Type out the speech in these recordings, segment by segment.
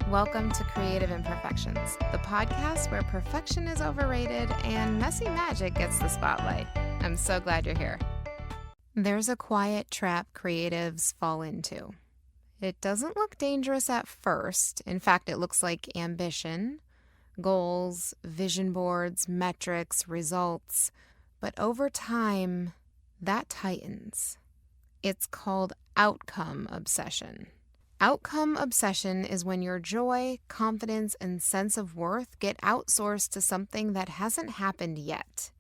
Welcome to Creative Imperfections, the podcast where perfection is overrated and messy magic gets the spotlight. I'm so glad you're here. There's a quiet trap creatives fall into. It doesn't look dangerous at first. In fact, it looks like ambition, goals, vision boards, metrics, results. But over time, that tightens. It's called outcome obsession. Outcome obsession is when your joy, confidence, and sense of worth get outsourced to something that hasn't happened yet.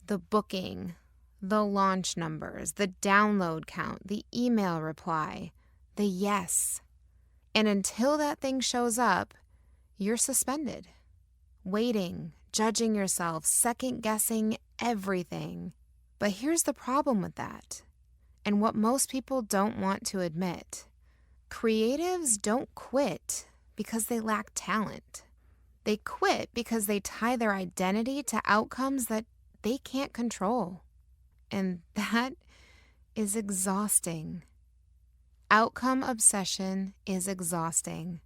The booking, the launch numbers, the download count, the email reply, the yes. And until that thing shows up, you're suspended, waiting, judging yourself, second-guessing everything. But here's the problem with that, and what most people don't want to admit. Creatives don't quit because they lack talent. They quit because they tie their identity to outcomes that they can't control. And that is exhausting. Outcome obsession is exhausting.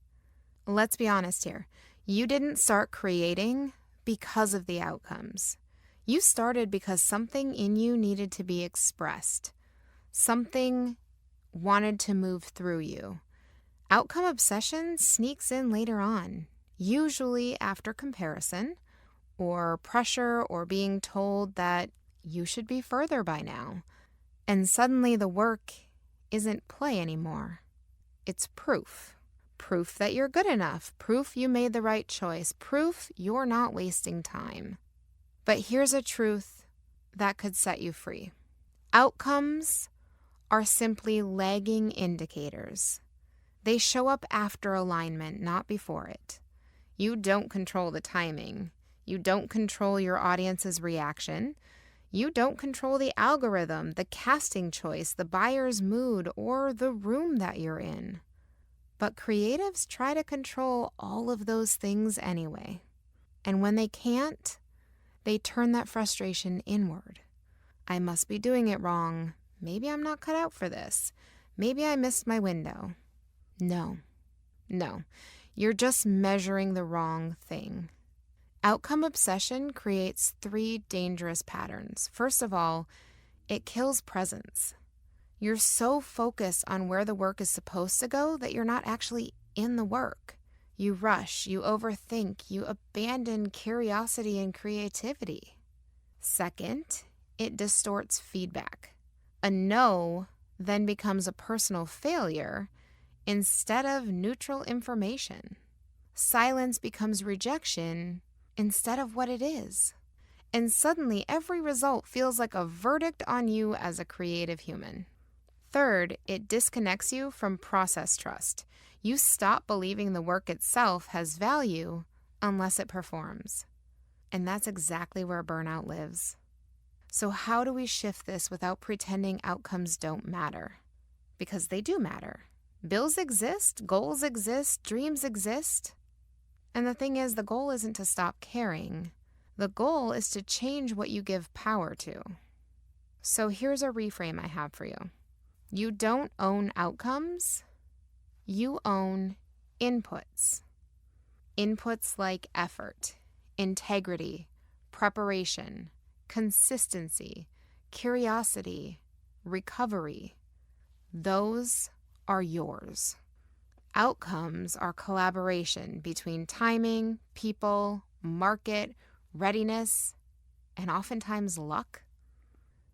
Let's be honest here. You didn't start creating because of the outcomes. You started because something in you needed to be expressed. Something wanted to move through you. Outcome obsession sneaks in later on, usually after comparison or pressure or being told that you should be further by now. And suddenly the work isn't play anymore. It's proof. Proof that you're good enough. Proof you made the right choice. Proof you're not wasting time. But here's a truth that could set you free. Outcomes are simply lagging indicators. They show up after alignment, not before it. You don't control the timing. You don't control your audience's reaction. You don't control the algorithm, the casting choice, the buyer's mood, or the room that you're in. But creatives try to control all of those things anyway. And when they can't, they turn that frustration inward. I must be doing it wrong. Maybe I'm not cut out for this. Maybe I missed my window. No. You're just measuring the wrong thing. Outcome obsession creates 3 dangerous patterns. First of all, it kills presence. You're so focused on where the work is supposed to go that you're not actually in the work. You rush, you overthink, you abandon curiosity and creativity. Second, it distorts feedback. A no then becomes a personal failure instead of neutral information. Silence becomes rejection instead of what it is. And suddenly every result feels like a verdict on you as a creative human. Third, it disconnects you from process trust. You stop believing the work itself has value unless it performs. And that's exactly where burnout lives. So how do we shift this without pretending outcomes don't matter? Because they do matter. Bills exist, goals exist, dreams exist. And the thing is, the goal isn't to stop caring. The goal is to change what you give power to. So here's a reframe I have for you. You don't own outcomes. You own inputs. Inputs like effort, integrity, preparation, consistency, curiosity, recovery. Those are yours. Outcomes are collaboration between timing, people, market, readiness, and oftentimes luck.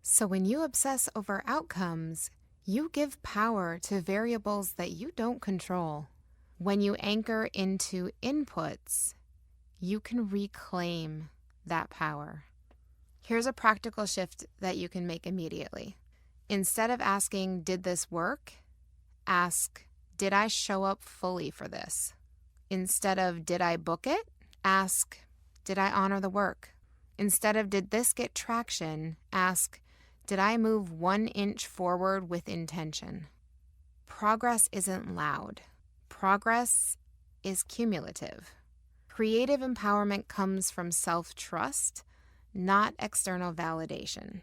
So when you obsess over outcomes, you give power to variables that you don't control. When you anchor into inputs, you can reclaim that power. Here's a practical shift that you can make immediately. Instead of asking, did this work? Ask, did I show up fully for this? Instead of, did I book it? Ask, did I honor the work? Instead of, did this get traction? Ask, did I move 1 inch forward with intention? Progress isn't loud. Progress is cumulative. Creative empowerment comes from self-trust, not external validation.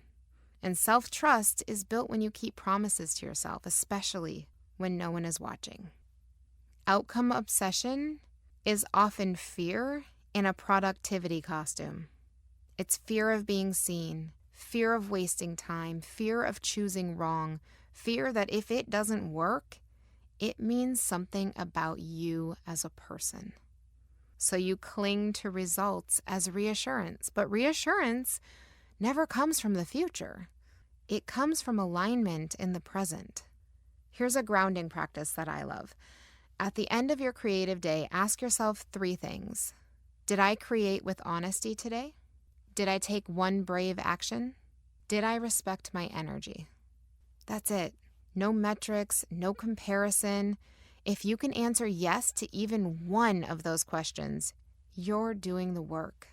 And self-trust is built when you keep promises to yourself, especially when no one is watching. Outcome obsession is often fear in a productivity costume. It's fear of being seen, fear of wasting time, fear of choosing wrong, fear that if it doesn't work, it means something about you as a person. So you cling to results as reassurance, but reassurance never comes from the future. It comes from alignment in the present. Here's a grounding practice that I love. At the end of your creative day, ask yourself 3 things. Did I create with honesty today? Did I take one brave action? Did I respect my energy? That's it. No metrics, no comparison. If you can answer yes to even one of those questions, you're doing the work.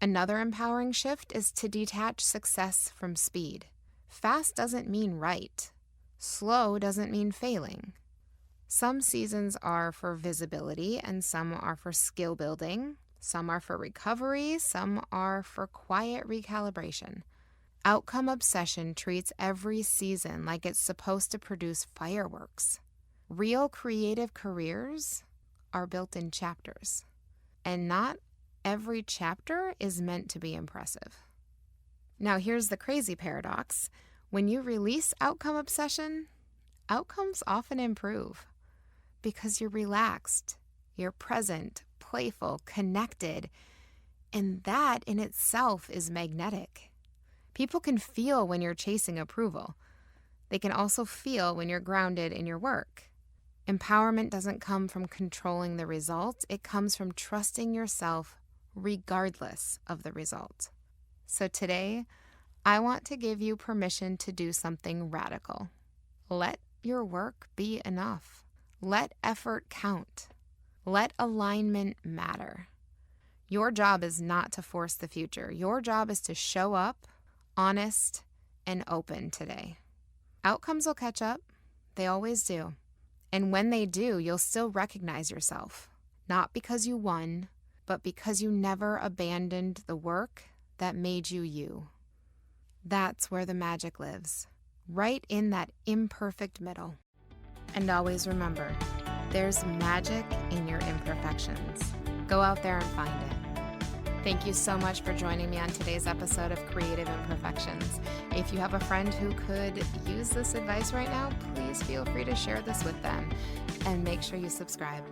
Another empowering shift is to detach success from speed. Fast doesn't mean right. Slow doesn't mean failing. Some seasons are for visibility and some are for skill building. Some are for recovery, some are for quiet recalibration. Outcome obsession treats every season like it's supposed to produce fireworks. Real creative careers are built in chapters, and not every chapter is meant to be impressive. Now, here's the crazy paradox. When you release outcome obsession, outcomes often improve because you're relaxed, you're present, playful, connected, and that in itself is magnetic. People can feel when you're chasing approval. They can also feel when you're grounded in your work. Empowerment doesn't come from controlling the result. It comes from trusting yourself regardless of the result. So today, I want to give you permission to do something radical. Let your work be enough. Let effort count. Let alignment matter. Your job is not to force the future. Your job is to show up, honest, and open today. Outcomes will catch up. They always do. And when they do, you'll still recognize yourself. Not because you won, but because you never abandoned the work that made you you. That's where the magic lives, right in that imperfect middle. And always remember, there's magic in your imperfections. Go out there and find it. Thank you so much for joining me on today's episode of Creative Imperfections. If you have a friend who could use this advice right now, please feel free to share this with them and make sure you subscribe.